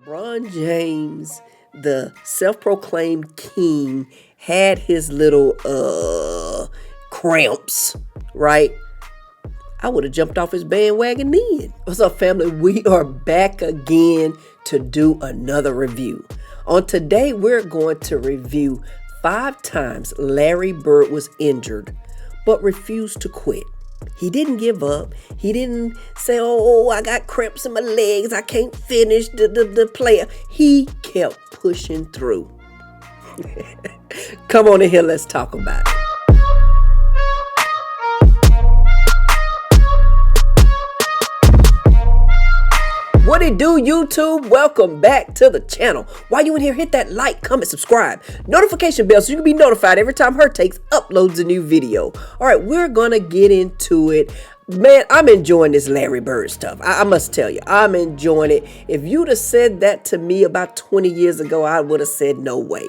LeBron James, the self-proclaimed king, had his little cramps, right? I would have jumped off his bandwagon then. What's up, family? We are back again to do another review. On today, we're going to review 5 times Larry Bird was injured, but refused to quit. He didn't give up. He didn't say, oh, I got cramps in my legs. I can't finish the play. He kept pushing through. Come on in here. Let's talk about it. What it do, YouTube? Welcome back to the channel. While you in here, hit that like, comment, subscribe, notification bell so you can be notified every time Her Takes uploads a new video. All right, we're gonna get into it. Man, I'm enjoying this Larry Bird stuff. I must tell you, I'm enjoying it. If you'd have said that to me about 20 years ago, I would have said no way.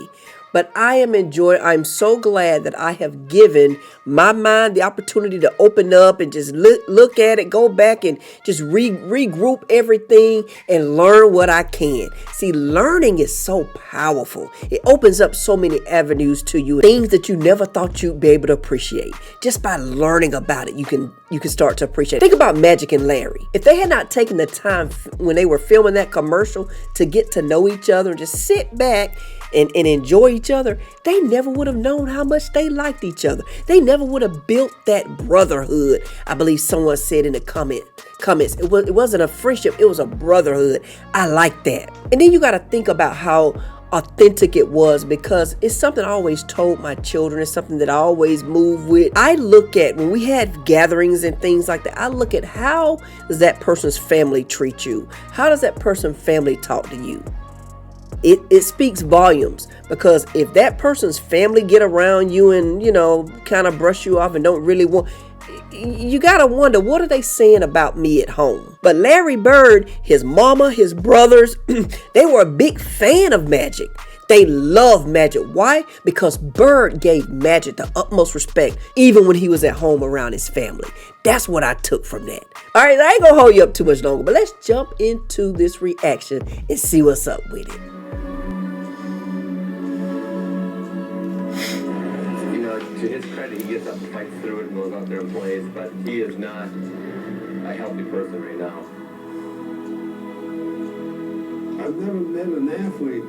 But I am enjoying, I'm so glad that I have given my mind the opportunity to open up and just look at it, go back and just regroup everything and learn what I can. See, learning is so powerful. It opens up so many avenues to you, things that you never thought you'd be able to appreciate. Just by learning about it, you can start to appreciate it. Think about Magic and Larry. If they had not taken the time when they were filming that commercial to get to know each other and just sit back and enjoy each other, they never would have known how much they liked each other. They never would have built that brotherhood. I believe someone said in the comments, it wasn't a friendship, it was a brotherhood. I like that. And then you got to think about how authentic it was, because it's something I always told my children. It's something that I always move with. I look at, when we had gatherings and things like that, I look at how does that person's family treat you? How does that person's family talk to you? It speaks volumes, because if that person's family get around you and, kind of brush you off and don't really want, you got to wonder, what are they saying about me at home? But Larry Bird, his mama, his brothers, they were a big fan of Magic. They love Magic. Why? Because Bird gave Magic the utmost respect, even when he was at home around his family. That's what I took from that. All right, I ain't going to hold you up too much longer, but let's jump into this reaction and see what's up with it. To his credit, he gets up and fights through it and goes out there and plays, but he is not a healthy person right now. I've never met an athlete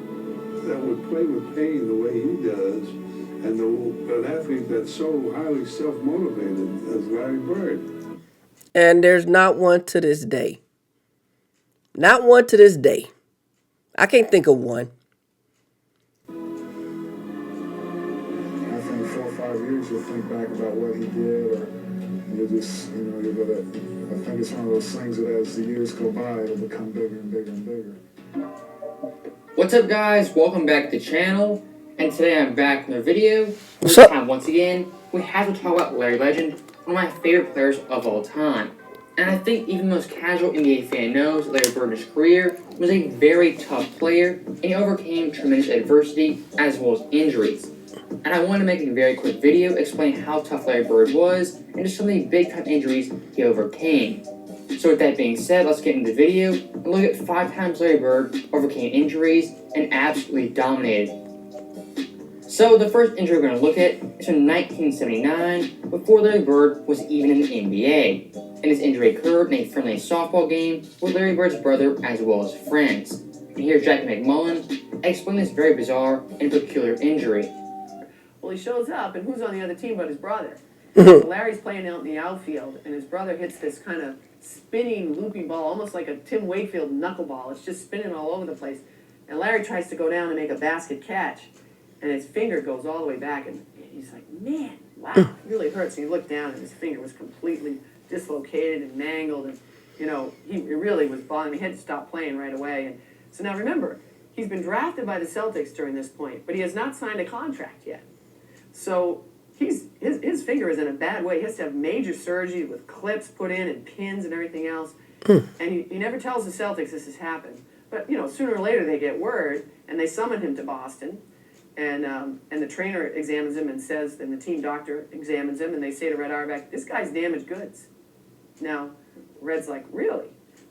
that would play with pain the way he does, and an athlete that's so highly self-motivated as Larry Bird. And there's not one to this day. Not one to this day. I can't think of one. Years, you'll think back about what he did, or you'll just, you're gonna, I think it's one of those things that as the years go by, it'll become bigger and bigger and bigger. What's up, guys? Welcome back to the channel, and today I'm back with a video. What's up? Once again, we have to talk about Larry Legend, one of my favorite players of all time. And I think even the most casual NBA fan knows that Larry Bird in his career was a very tough player, and he overcame tremendous adversity as well as injuries. And I want to make a very quick video explaining how tough Larry Bird was and just some of the big-time injuries he overcame. So with that being said, let's get into the video and look at 5 times Larry Bird overcame injuries and absolutely dominated. So the first injury we're going to look at is from 1979, before Larry Bird was even in the NBA. And this injury occurred in a friendly softball game with Larry Bird's brother as well as friends. And here's Jackie McMullen explain this very bizarre and peculiar injury. Well, he shows up, and who's on the other team but his brother? Larry's playing out in the outfield, and his brother hits this kind of spinning, looping ball, almost like a Tim Wakefield knuckleball. It's just spinning all over the place. And Larry tries to go down and make a basket catch, and his finger goes all the way back, and he's like, man, wow, it really hurts. And he looked down, and his finger was completely dislocated and mangled, and, it really was bothering me. He had to stop playing right away. And so now remember, he's been drafted by the Celtics during this point, but he has not signed a contract yet. So his finger is in a bad way. He has to have major surgery with clips put in and pins and everything else. And he never tells the Celtics this has happened. But, sooner or later they get word, and they summon him to Boston. And the trainer examines him and says, and the team doctor examines him, and they say to Red Auerbach, this guy's damaged goods. Now, Red's like, really?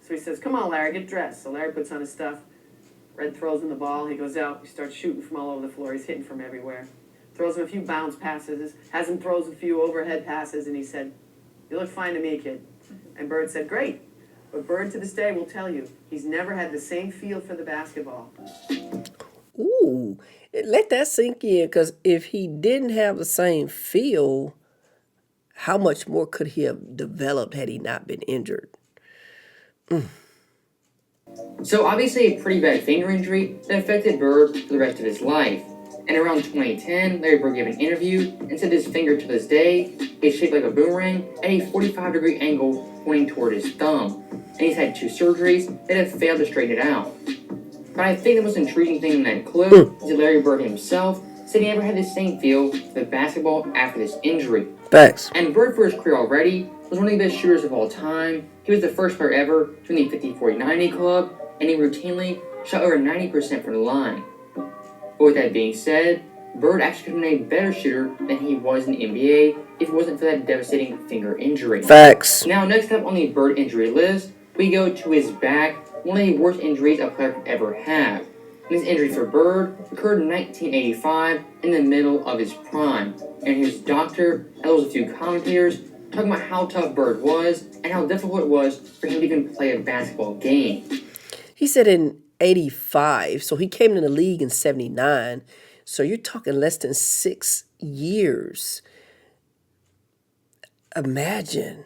So he says, come on, Larry, get dressed. So Larry puts on his stuff. Red throws him the ball. He goes out. He starts shooting from all over the floor. He's hitting from everywhere. Throws him a few bounce passes. Has him throws a few overhead passes. And he said, "You look fine to me, kid." And Bird said, "Great." But Bird to this day will tell you he's never had the same feel for the basketball. Ooh, let that sink in, because if he didn't have the same feel, how much more could he have developed had he not been injured? So obviously a pretty bad finger injury that affected Bird for the rest of his life. And around 2010, Larry Bird gave an interview and said his finger to this day is shaped like a boomerang at a 45-degree angle pointing toward his thumb. And he's had 2 surgeries that have failed to straighten it out. But I think the most intriguing thing in that clip is that Larry Bird himself said he never had the same feel for the basketball after this injury. Facts. And Bird, for his career already, was one of the best shooters of all time. He was the first player ever to win the 50-40-90 club, and he routinely shot over 90% from the line. But with that being said, Bird actually could have been a better shooter than he was in the NBA if it wasn't for that devastating finger injury. Facts. Now, next up on the Bird injury list, we go to his back, one of the worst injuries a player could ever have. This injury for Bird occurred in 1985 in the middle of his prime, and his doctor, as well as a few commentators, talking about how tough Bird was and how difficult it was for him to even play a basketball game. He said in 85, so he came in the league in 79, so you're talking less than 6 years. Imagine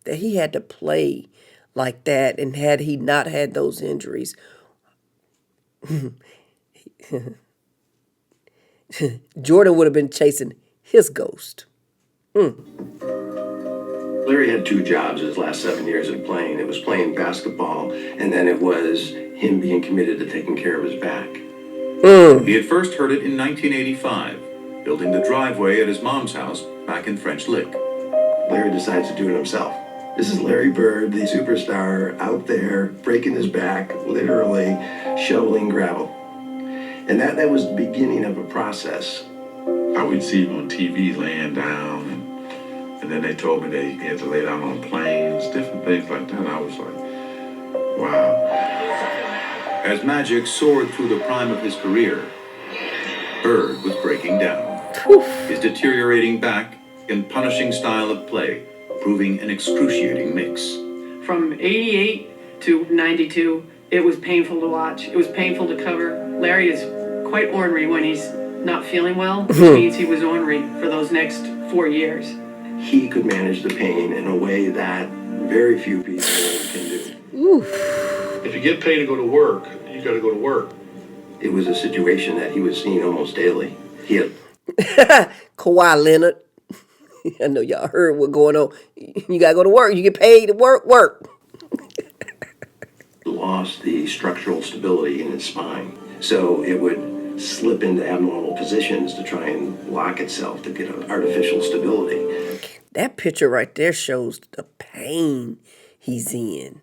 that he had to play like that, and had he not had those injuries, Jordan would have been chasing his ghost. Larry had 2 jobs his last 7 years of playing. It was playing basketball, and then it was him being committed to taking care of his back. He had first heard it in 1985, building the driveway at his mom's house back in French Lick. Larry decides to do it himself. This is Larry Bird, the superstar, out there breaking his back, literally shoveling gravel. And that was the beginning of a process. I would see him on TV laying down, and then they told me that he had to lay down on planes, different things like that. I was like, wow. As Magic soared through the prime of his career, Bird was breaking down. His deteriorating back and punishing style of play proving an excruciating mix. From 88 to 92, it was painful to watch. It was painful to cover. Larry is quite ornery when he's not feeling well, which means he was ornery for those next 4 years. He could manage the pain in a way that very few people can do. If you get paid to go to work, you got to go to work. It was a situation that he was seeing almost daily. He had Kawhi Leonard. I know y'all heard what's going on. You gotta go to work. You get paid to work. lost the structural stability in his spine. So it would slip into abnormal positions to try and lock itself to get an artificial stability. That picture right there shows the pain he's in.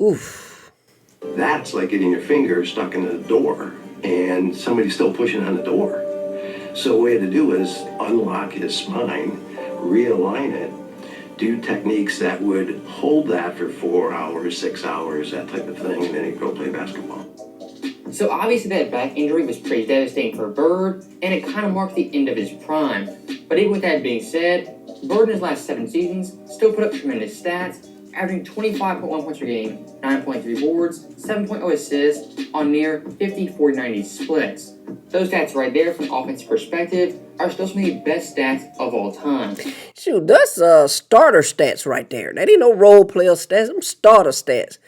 Oof. That's like getting your finger stuck in a door and somebody's still pushing on the door. So what we had to do was unlock his spine, realign it, do techniques that would hold that for 4 hours, 6 hours, that type of thing, and then he'd go play basketball. So obviously that back injury was pretty devastating for Bird, and it kind of marked the end of his prime. But even with that being said, Bird in his last 7 seasons still put up tremendous stats, averaging 25.1 points per game, 9.3 boards, 7.0 assists on near 50-40-90 splits. Those stats right there from an offensive perspective are still some of the best stats of all time. Shoot, that's starter stats right there. That ain't no role player stats, them starter stats.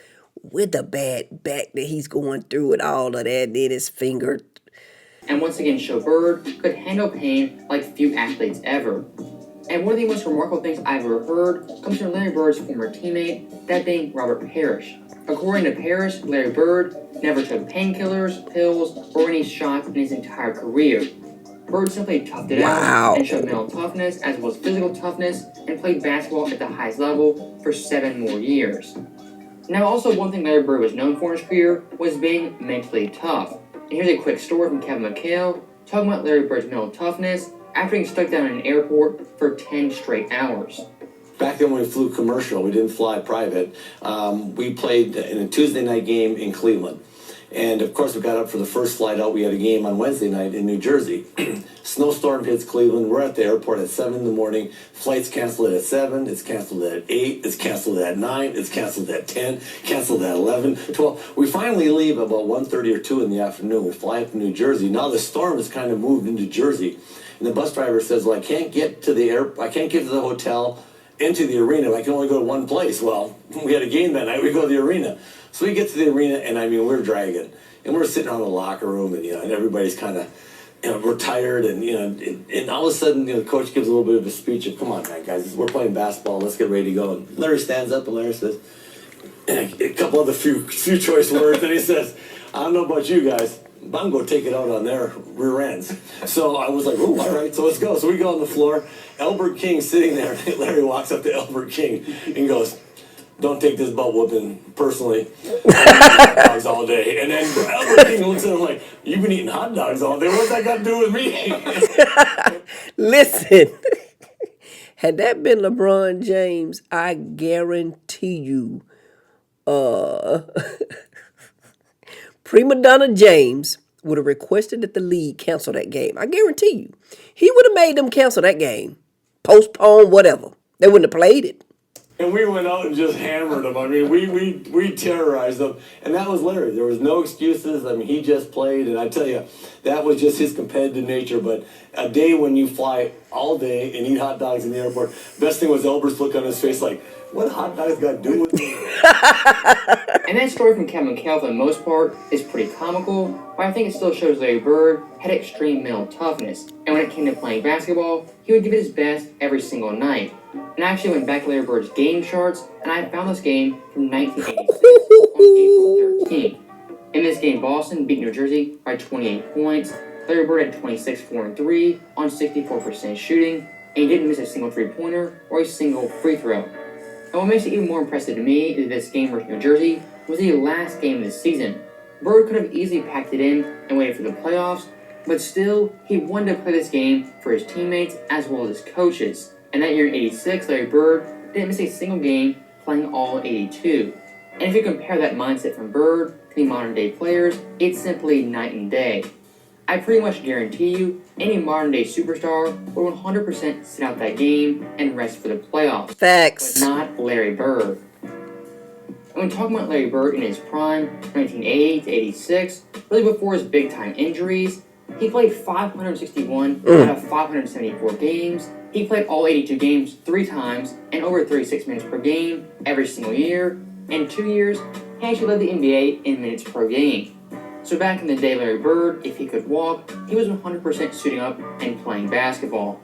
With the bad back that he's going through and all of that in his finger. And once again show Bird could handle pain like few athletes ever. And one of the most remarkable things I've ever heard comes from Larry Bird's former teammate, that being Robert Parrish. According to Parrish, Larry Bird never took painkillers, pills, or any shots in his entire career. Bird simply toughed it out and showed mental toughness as well as physical toughness and played basketball at the highest level for 7 more years. Now also one thing Larry Bird was known for in his career was being mentally tough. And here's a quick story from Kevin McHale talking about Larry Bird's mental toughness after being stuck down in an airport for 10 straight hours. Back then when we flew commercial, we didn't fly private. We played in a Tuesday night game in Cleveland. And of course, we got up for the first flight out. We had a game on Wednesday night in New Jersey. Snowstorm hits Cleveland. We're at the airport at 7 in the morning. Flight's canceled at 7. It's canceled at 8. It's canceled at 9. It's canceled at 10. Canceled at 11, 12. We finally leave about 1:30 or 2 in the afternoon. We fly up to New Jersey. Now the storm has kind of moved into Jersey. And the bus driver says, well, I can't get to the hotel into the arena. I can only go to one place. Well, we had a game that night. We go to the arena. So we get to the arena, and I mean, we're dragging. And we're sitting around the locker room, and, and everybody's kind of, we're tired. And, and all of a sudden, the coach gives a little bit of a speech of, come on, man, guys, we're playing basketball. Let's get ready to go. And Larry stands up, and Larry says, a couple of the few choice words, and he says, I don't know about you guys, but I'm going to take it out on their rear ends. So I was like, oh, all right, so let's go. So we go on the floor. Albert King sitting there. Larry walks up to Albert King and goes, don't take this butt whooping personally. Hot dogs all day. And then Albert King looks at him like, you've been eating hot dogs all day. What's that got to do with me? Listen, had that been LeBron James, I guarantee you, Prima Donna James would have requested that the league cancel that game. I guarantee you. He would have made them cancel that game. Postpone, whatever. They wouldn't have played it. And we went out and just hammered them. I mean, we terrorized them. And that was Larry. There was no excuses. I mean, he just played. And I tell you, that was just his competitive nature. But a day when you fly all day and eat hot dogs in the airport, best thing was Elber's look on his face like, what hot dogs got to do with me? And that story from Kevin McHale, for the most part, is pretty comical, but I think it still shows Larry Bird had extreme mental toughness. And when it came to playing basketball, he would give it his best every single night. And I actually went back to Larry Bird's game charts, and I found this game from 1986 on April 13th. In this game, Boston beat New Jersey by 28 points. Larry Bird had 26, 4, and 3 on 64% shooting, and he didn't miss a single three-pointer or a single free throw. And what makes it even more impressive to me is this game versus New Jersey was the last game of the season. Bird could have easily packed it in and waited for the playoffs, but still, he wanted to play this game for his teammates as well as his coaches. And that year in '86, Larry Bird didn't miss a single game, playing all 82. And if you compare that mindset from Bird to the modern day players, it's simply night and day. I pretty much guarantee you, any modern day superstar will 100% sit out that game and rest for the playoffs. Facts. But not Larry Bird. And when talking about Larry Bird in his prime, 1980 to 86, really before his big time injuries, he played 561 out of 574 games. He played all 82 games 3 times and over 36 minutes per game every single year. And 2 years, he actually led the NBA in minutes per game. So back in the day, Larry Bird, if he could walk, he was 100% suiting up and playing basketball.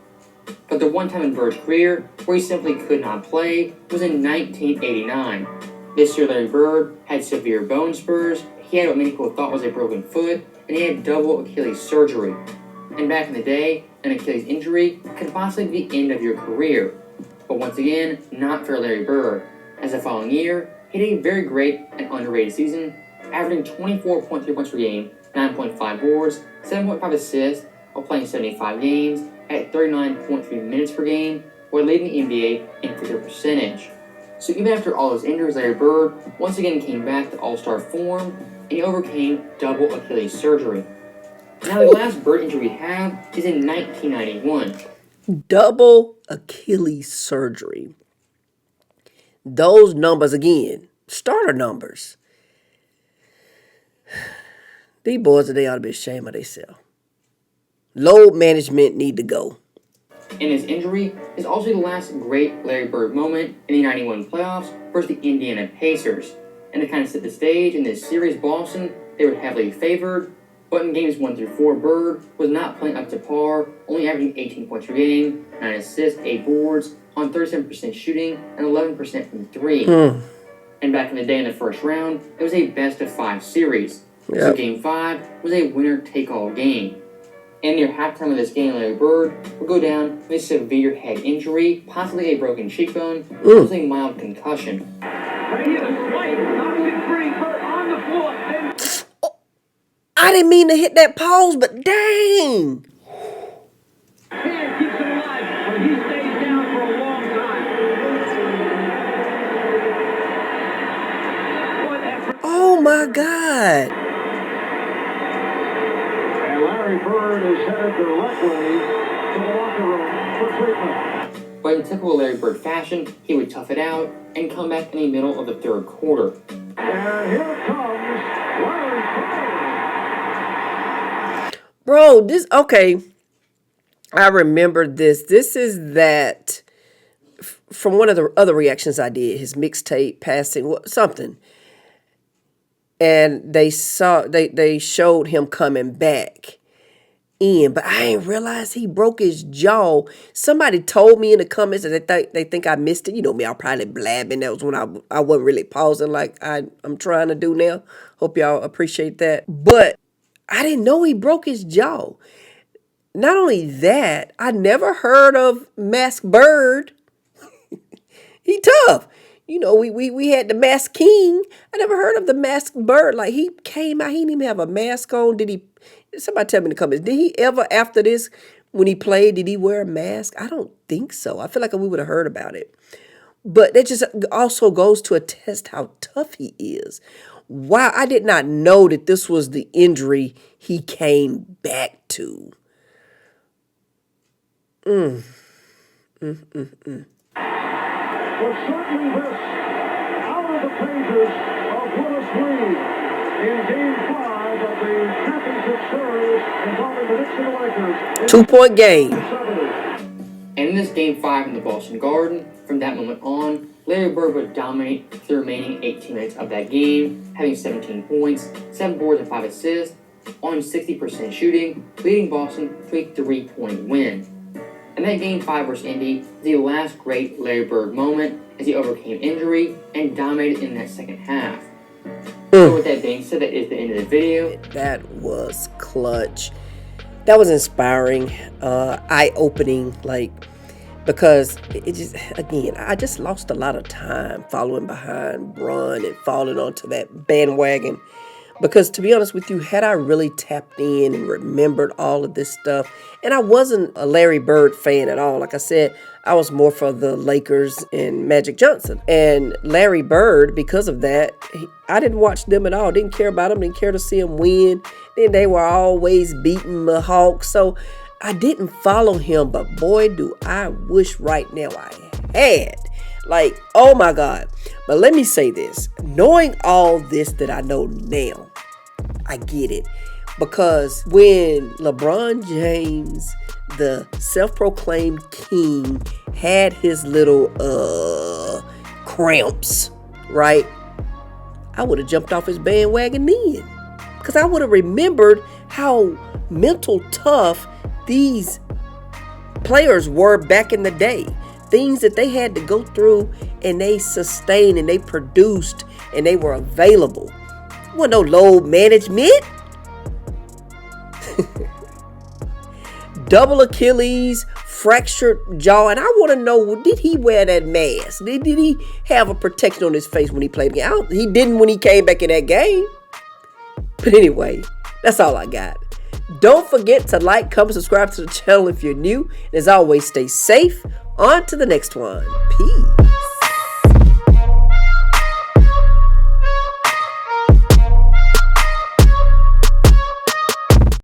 But the one time in Bird's career where he simply could not play was in 1989. This year, Larry Bird had severe bone spurs, he had what many people thought was a broken foot, and he had double Achilles surgery. And back in the day, an Achilles injury could possibly be the end of your career. But once again, not for Larry Bird, as the following year, he had a very great and underrated season, averaging 24.3 points per game, 9.5 boards, 7.5 assists, while playing 75 games at 39.3 minutes per game, while leading the NBA in free throw percentage. So even after all those injuries, Larry Bird once again came back to all-star form, and he overcame double Achilles surgery. Now the last Bird injury we have is in 1991. Double Achilles surgery. Those numbers again, starter numbers. These boys today ought to be ashamed of themselves. Load management need to go. And his injury is also the last great Larry Bird moment in the 91 playoffs versus the Indiana Pacers. And to kind of set the stage, in this series, Boston, they were heavily favored, but in games 1 through 4, Bird was not playing up to par, only averaging 18 points per game, 9 assists, 8 boards, on 37% shooting, and 11% from 3. And back in the day in the first round, it was a best-of-5 series. Yep. So Game 5 was a winner-take-all game. And near halftime of this game, Larry Bird would go down with a severe head injury, possibly a broken cheekbone, with a mild concussion. I didn't mean to hit that pause, but dang. Oh my God. Larry Bird is headed directly to the locker room for treatment. But in typical Larry Bird fashion, he would tough it out and come back in the middle of the third quarter. And here comes Larry Bird. Bro, okay. I remember this. This is that from one of the other reactions I did, his mixtape passing, something. And they showed him coming back in, but I didn't realize he broke his jaw. Somebody told me in the comments that they think I missed it. You know me, I'm probably blabbing. That was when I wasn't really pausing like I'm trying to do now. Hope y'all appreciate that. But I didn't know he broke his jaw. Not only that, I never heard of Masked Bird. He tough. You know, we had the Masked King. I never heard of the Masked Bird. Like, he came out, he didn't even have a mask on. Somebody tell me in the comments, did he ever, after this, when he played, did he wear a mask? I don't think so. I feel like we would have heard about it. But that just also goes to attest how tough he is. Wow, I did not know that this was the injury he came back to. But certainly this, out of the pages of Willis Reed in Game 5 of the championship series involving the Knicks and the Lakers. 2-point game. And in this Game 5 in the Boston Garden, from that moment on, Larry Bird would dominate the remaining 18 minutes of that game, having 17 points, 7 boards and 5 assists, on 60% shooting, leading Boston to a 3-point win. And that Game 5 versus Indy is the last great Larry Bird moment as he overcame injury and dominated in that second half. So with that being said, that is the end of the video. That was clutch. That was inspiring, eye-opening, because it just, again, I just lost a lot of time following behind Bron and falling onto that bandwagon. Because to be honest with you, had I really tapped in and remembered all of this stuff, and I wasn't a Larry Bird fan at all. Like I said, I was more for the Lakers and Magic Johnson. And Larry Bird, because of that, I didn't watch them at all. Didn't care about them. Didn't care to see them win. Then they were always beating the Hawks. So I didn't follow him. But boy, do I wish right now I had. Like, oh my God. But let me say this. Knowing all this that I know now, I get it. Because when LeBron James, the self-proclaimed king, had his little cramps, right? I would have jumped off his bandwagon then. Because I would have remembered how mental tough these players were back in the day. Things that they had to go through, and they sustained and they produced and they were available. It wasn't no load management. Double Achilles, fractured jaw, and I want to know, did he wear that mask? Did he have a protection on his face when he played the game? He didn't when he came back in that game. But anyway, that's all I got. Don't forget to like, comment, subscribe to the channel if you're new. And as always, stay safe. On to the next one. Peace.